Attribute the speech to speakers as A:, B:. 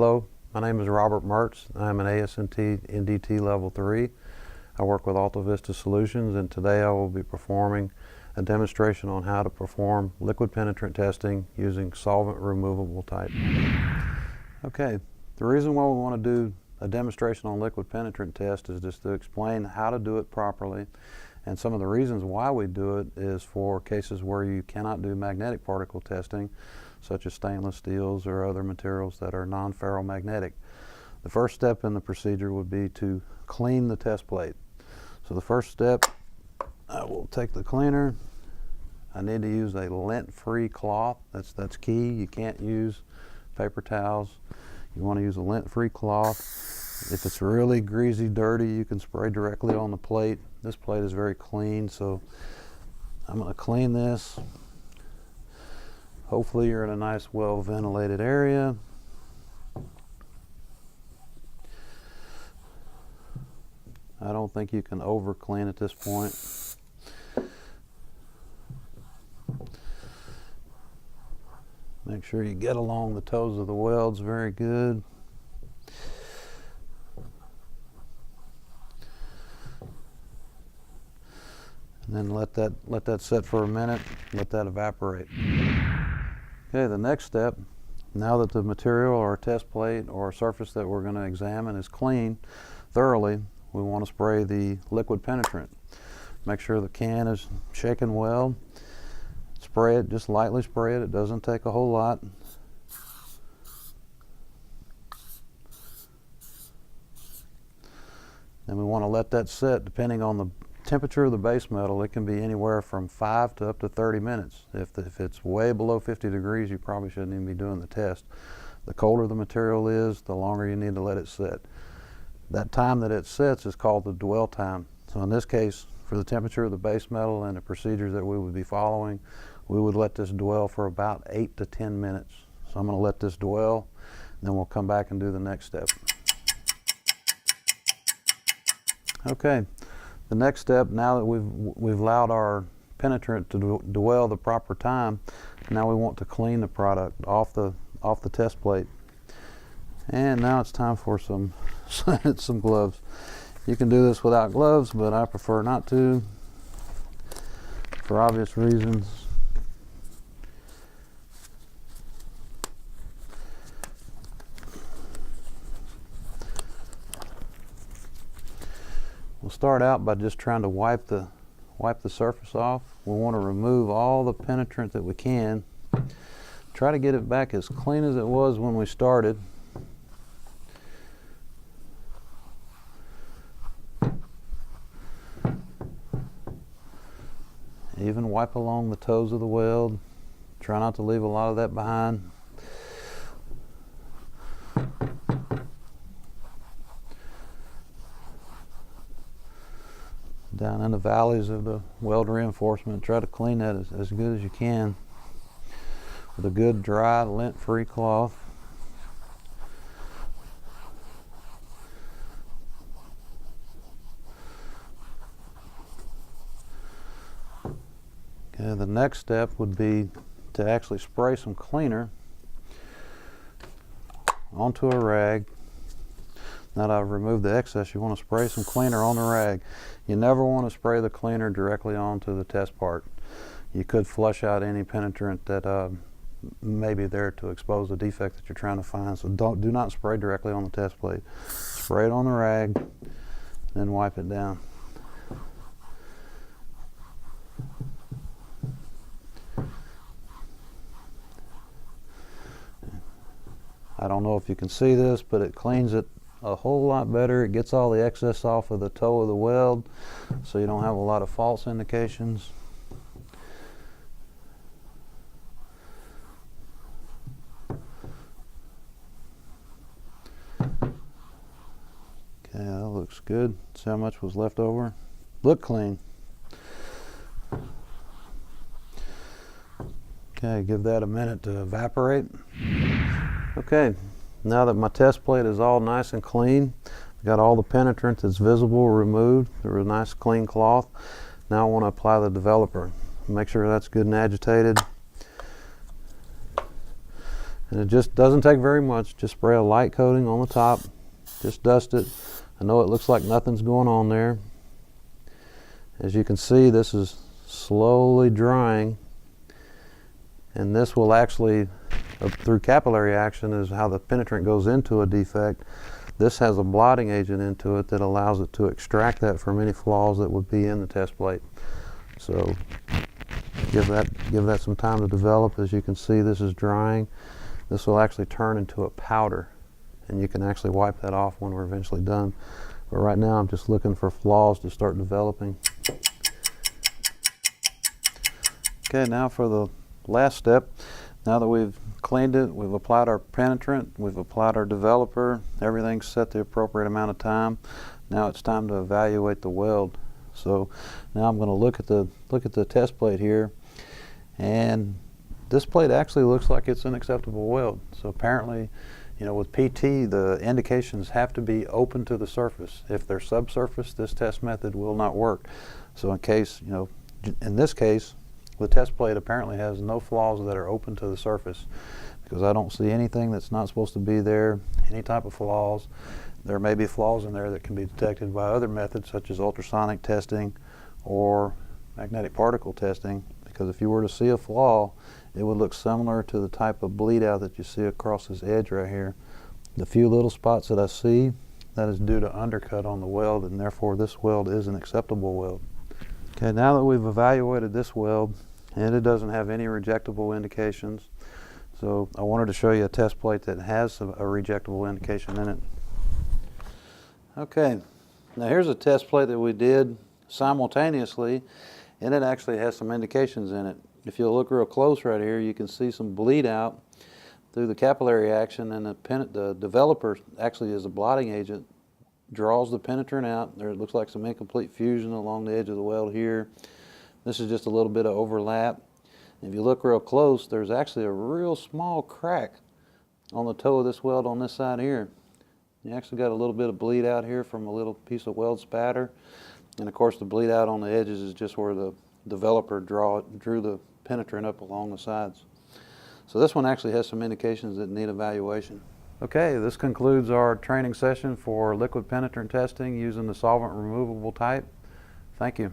A: Hello, my name is Robert Mertz. I'm an AS&T NDT Level 3. I work with Alta Vista Solutions, and today I will be performing a demonstration on how to perform liquid penetrant testing using solvent removable type. Okay, the reason why we want to do a demonstration on liquid penetrant test is just to explain how to do it properly, and some of the reasons why we do it is for cases where you cannot do magnetic particle testing, such as stainless steels or other materials that are non-ferromagnetic. The first step in the procedure would be to clean the test plate. So the first step, I will take the cleaner. I need to use a lint-free cloth. That's key. You can't use paper towels. You want to use a lint-free cloth. If it's really greasy, dirty, you can spray directly on the plate. This plate is very clean, so I'm going to clean this. Hopefully you're in a nice, well-ventilated area. I don't think you can over-clean at this point. Make sure you get along the toes of the welds very good. And then let that sit for a minute, let that evaporate. Okay, the next step, now that the material or test plate or surface that we're going to examine is clean thoroughly, we want to spray the liquid penetrant. Make sure the can is shaken well. Spray it, just lightly spray it. It doesn't take a whole lot. And we want to let that sit. Depending on the temperature of the base metal, it can be anywhere from 5 to up to 30 minutes. If it's way below 50 degrees, you probably shouldn't even be doing the test. The colder the material is, the longer you need to let it sit. That time that it sits is called the dwell time. So in this case, for the temperature of the base metal and the procedures that we would be following, we would let this dwell for about 8 to 10 minutes. So I'm going to let this dwell, and then we'll come back and do the next step. Okay. The next step, now that we've allowed our penetrant to dwell the proper time, now we want to clean the product off the test plate. And now it's time for some gloves. You can do this without gloves, but I prefer not to for obvious reasons. We'll start out by just trying to wipe the surface off. We want to remove all the penetrant that we can. Try to get it back as clean as it was when we started. Even wipe along the toes of the weld. Try not to leave a lot of that behind. Down in the valleys of the weld reinforcement, try to clean that as good as you can with a good dry lint-free cloth. Okay, the next step would be to actually spray some cleaner onto a rag. Now that I've removed the excess, you want to spray some cleaner on the rag. You never want to spray the cleaner directly onto the test part. You could flush out any penetrant that may be there to expose the defect that you're trying to find. So do not spray directly on the test plate. Spray it on the rag, then wipe it down. I don't know if you can see this, but it cleans it a whole lot better. It gets all the excess off of the toe of the weld, so you don't have a lot of false indications. Okay, that looks good. See how much was left over? Look clean. Okay, give that a minute to evaporate. Okay, now that my test plate is all nice and clean, I've got all the penetrant that's visible removed through a nice clean cloth. Now I want to apply the developer. Make sure that's good and agitated. And it just doesn't take very much. Just spray a light coating on the top. Just dust it. I know it looks like nothing's going on there. As you can see, this is slowly drying. And this will actually, through capillary action, is how the penetrant goes into a defect. This has a blotting agent into it that allows it to extract that from any flaws that would be in the test plate. So give that some time to develop. As you can see, this is drying. This will actually turn into a powder, and you can actually wipe that off when we're eventually done. But right now I'm just looking for flaws to start developing. Okay, now for the last step. Now that we've cleaned it, we've applied our penetrant, we've applied our developer, everything's set the appropriate amount of time. Now it's time to evaluate the weld. So now I'm going to look at the test plate here, and this plate actually looks like it's an acceptable weld. So apparently, you know, with PT, the indications have to be open to the surface. If they're subsurface, this test method will not work. So in case, you know, in this case, the test plate apparently has no flaws that are open to the surface, because I don't see anything that's not supposed to be there, any type of flaws. There may be flaws in there that can be detected by other methods such as ultrasonic testing or magnetic particle testing, because if you were to see a flaw, it would look similar to the type of bleed out that you see across this edge right here. The few little spots that I see, that is due to undercut on the weld, and therefore this weld is an acceptable weld. Okay, now that we've evaluated this weld, and it doesn't have any rejectable indications, so I wanted to show you a test plate that has a rejectable indication in it. Okay, now here's a test plate that we did simultaneously, and it actually has some indications in it. If you'll look real close right here, you can see some bleed out through the capillary action, and the developer actually is a blotting agent, draws the penetrant out. There it looks like some incomplete fusion along the edge of the weld here. This is just a little bit of overlap. If you look real close, there's actually a real small crack on the toe of this weld on this side here. You actually got a little bit of bleed out here from a little piece of weld spatter. And of course the bleed out on the edges is just where the developer drew the penetrant up along the sides. So this one actually has some indications that need evaluation. Okay, this concludes our training session for liquid penetrant testing using the solvent removable type. Thank you.